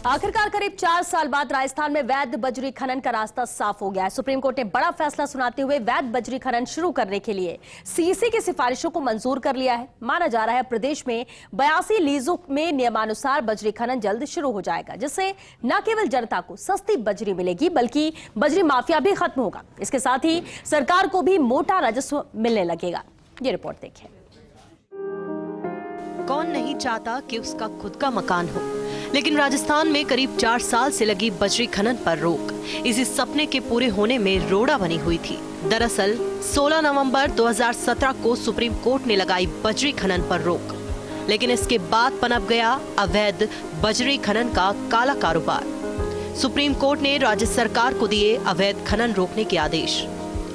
आखिरकार करीब 4 साल बाद राजस्थान में वैध बजरी खनन का रास्ता साफ हो गया है। सुप्रीम कोर्ट ने बड़ा फैसला सुनाते हुए वैध बजरी खनन शुरू करने के लिए सीईसी की सिफारिशों को मंजूर कर लिया है। माना जा रहा है प्रदेश में 82 लीजों में नियमानुसार बजरी खनन जल्द शुरू हो जाएगा, जिससे न केवल जनता को सस्ती बजरी मिलेगी बल्कि बजरी माफिया भी खत्म होगा। इसके साथ ही सरकार को भी मोटा राजस्व मिलने लगेगा। ये रिपोर्ट देखें। कौन नहीं चाहता कि उसका खुद का मकान हो, लेकिन राजस्थान में करीब 4 साल से लगी बजरी खनन पर रोक इसी सपने के पूरे होने में रोड़ा बनी हुई थी। दरअसल 16 नवंबर 2017 को सुप्रीम कोर्ट ने लगाई बजरी खनन पर रोक, लेकिन इसके बाद पनप गया अवैध बजरी खनन का काला कारोबार। सुप्रीम कोर्ट ने राज्य सरकार को दिए अवैध खनन रोकने के आदेश,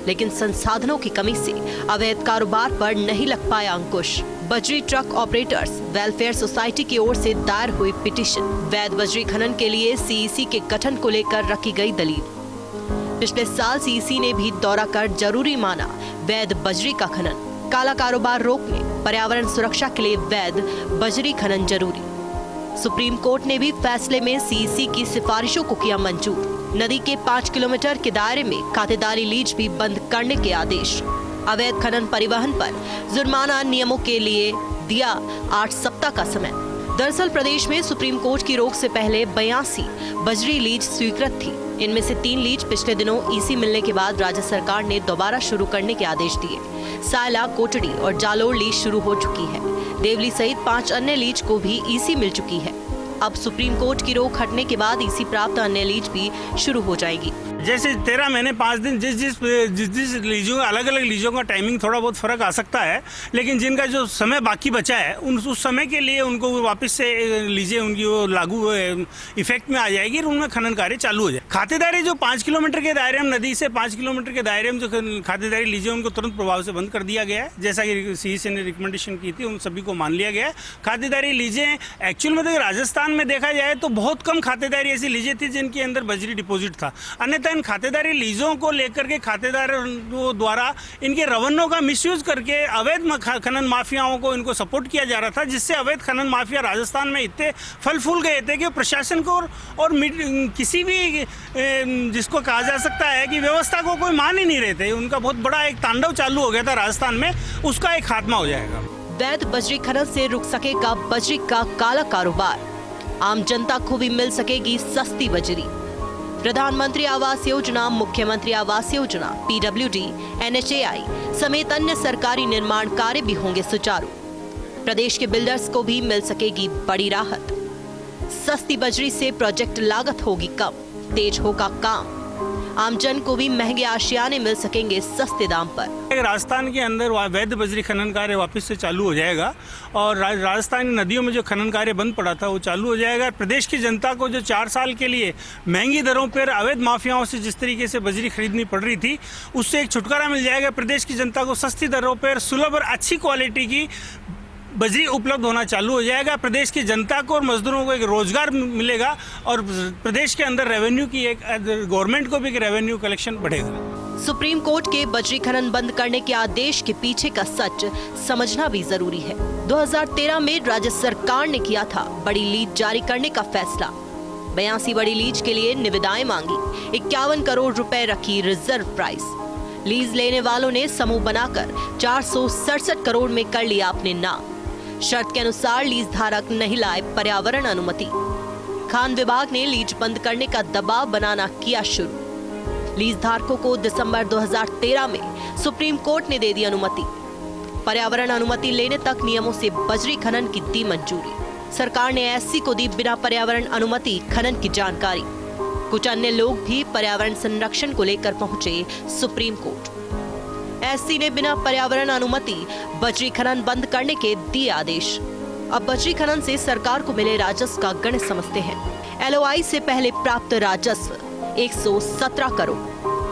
लेकिन संसाधनों की कमी से अवैध कारोबार पर नहीं लग पाया अंकुश। बजरी ट्रक ऑपरेटर्स वेलफेयर सोसाइटी की ओर से दायर हुई पिटीशन, वैध बजरी खनन के लिए सीईसी के गठन को लेकर रखी गई दलील। पिछले साल सीईसी ने भी दौरा कर जरूरी माना वैध बजरी का खनन, काला कारोबार रोकने, पर्यावरण सुरक्षा के लिए वैध बजरी खनन जरूरी। सुप्रीम कोर्ट ने भी फैसले में सीईसी की सिफारिशों को किया मंजूर। नदी के 5 किलोमीटर के दायरे में खातेदारी लीज भी बंद करने के आदेश। अवैध खनन परिवहन पर जुर्माना नियमों के लिए दिया 8 सप्ताह का समय। दरअसल प्रदेश में सुप्रीम कोर्ट की रोक से पहले 82 बजरी लीज स्वीकृत थी। इनमें से 3 लीज पिछले दिनों ईसी मिलने के बाद राज्य सरकार ने दोबारा शुरू करने के आदेश दिए। सायला, कोटड़ी और जालोर लीज शुरू हो चुकी है। देवली सहित 5 अन्य लीज को भी ईसी मिल चुकी है। अब सुप्रीम कोर्ट की रोक हटने के बाद ईसी प्राप्त अन्य लीज भी शुरू हो जाएगी। जैसे 13 महीने 5 दिन जिस लीजों अलग अलग लीजों का टाइमिंग थोड़ा बहुत फर्क आ सकता है, लेकिन जिनका जो समय बाकी बचा है उस समय के लिए उनको वापस से लीजें उनकी वो लागू इफेक्ट में आ जाएगी और उनमें खनन कार्य चालू हो जाए। खातेदारी जो 5 किलोमीटर के दायरे में, नदी से 5 किलोमीटर के दायरे में जो खातेदारी लीजें उनको तुरंत प्रभाव से बंद कर दिया गया है, जैसा कि सीईसी ने रिकमेंडेशन की थी, उन सभी को मान लिया गया है। खातेदारी लीजें एक्चुअल में तो राजस्थान में देखा जाए तो बहुत कम खातेदारी ऐसी लीजें थी जिनके अंदर बजरी डिपोजिट था। अन्यथा इन खातेदारी लीजों को लेकर के खातेदारों द्वारा इनके रवन्यों का मिसयूज करके अवैध खनन माफियाओं को इनको सपोर्ट किया जा रहा था, जिससे अवैध खनन माफिया राजस्थान में इतने फल फूल गए थे कि प्रशासन को और किसी भी जिसको कहा जा सकता है कि व्यवस्था को कोई मान ही नहीं रहे थे। उनका बहुत बड़ा एक तांडव चालू हो गया था राजस्थान में, उसका एक खात्मा हो जाएगा। वैध बजरी खनन से रुक सकेगा बजरी का काला कारोबार, आम जनता को भी मिल सकेगी सस्ती बजरी। प्रधानमंत्री आवास योजना, मुख्यमंत्री आवास योजना, पीडब्ल्यूडी, एनएचएआई समेत अन्य सरकारी निर्माण कार्य भी होंगे सुचारू। प्रदेश के बिल्डर्स को भी मिल सकेगी बड़ी राहत। सस्ती बजरी से प्रोजेक्ट लागत होगी कम, तेज होगा काम, आमजन को भी महंगे आशियाने मिल सकेंगे सस्ते दाम पर। राजस्थान के अंदर वैध बजरी खनन कार्य वापस से चालू हो जाएगा और राजस्थानी नदियों में जो खनन कार्य बंद पड़ा था वो चालू हो जाएगा। प्रदेश की जनता को जो 4 साल के लिए महंगी दरों पर अवैध माफियाओं से जिस तरीके से बजरी खरीदनी पड़ रही थी, उससे एक छुटकारा मिल जाएगा। प्रदेश की जनता को सस्ती दरों पर सुलभ और अच्छी क्वालिटी की बजरी उपलब्ध होना चालू हो जाएगा। प्रदेश की जनता को और मजदूरों को एक रोजगार मिलेगा और प्रदेश के अंदर रेवेन्यू की एक गवर्नमेंट को भी एक रेवेन्यू कलेक्शन बढ़ेगा। सुप्रीम कोर्ट के बजरी खनन बंद करने के आदेश के पीछे का सच समझना भी जरूरी है। 2013 में राज्य सरकार ने किया था बड़ी लीज जारी करने का फैसला। 82 बड़ी लीज के लिए निविदाएं मांगी, 51 करोड़ रुपए रखी रिजर्व प्राइस। लीज लेने वालों ने समूह बनाकर 467 करोड़ में कर लिया अपने नाम। शर्त के अनुसार लीज धारक नहीं लाए पर्यावरण अनुमति। खान विभाग ने लीज बंद करने का दबाव बनाना किया शुरू। लीज धारकों को दिसंबर 2013 में सुप्रीम कोर्ट ने दे दी अनुमति। पर्यावरण अनुमति लेने तक नियमों से बजरी खनन की दी मंजूरी। सरकार ने एससी को दी बिना पर्यावरण अनुमति खनन की जानकारी। कुछ अन्य लोग भी पर्यावरण संरक्षण को लेकर पहुंचे सुप्रीम कोर्ट। एससी ने बिना पर्यावरण अनुमति बजरी खनन बंद करने के दिए आदेश। अब बजरी खनन से सरकार को मिले राजस्व का गणित समझते हैं। एलओआई से पहले प्राप्त राजस्व 117 करोड़,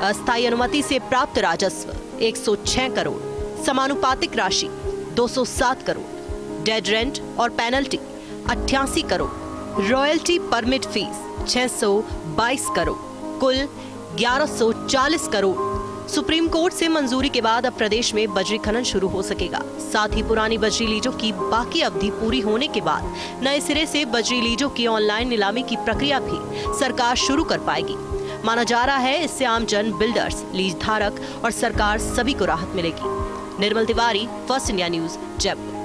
अस्थायी अनुमति से प्राप्त राजस्व 106 करोड़, समानुपातिक राशि 207 करोड़, डेड रेंट और penalty 88 crore, royalty permit fees 622 crore, कुल 1140 करोड़। सुप्रीम कोर्ट से मंजूरी के बाद अब प्रदेश में बजरी खनन शुरू हो सकेगा। साथ ही पुरानी बजरी लीजों की बाकी अवधि पूरी होने के बाद नए सिरे से बजरी लीजों की ऑनलाइन नीलामी की प्रक्रिया भी सरकार शुरू कर पाएगी। माना जा रहा है इससे आमजन, बिल्डर्स, लीज धारक और सरकार सभी को राहत मिलेगी। Nirmal Tiwari, First India News, Jaipur.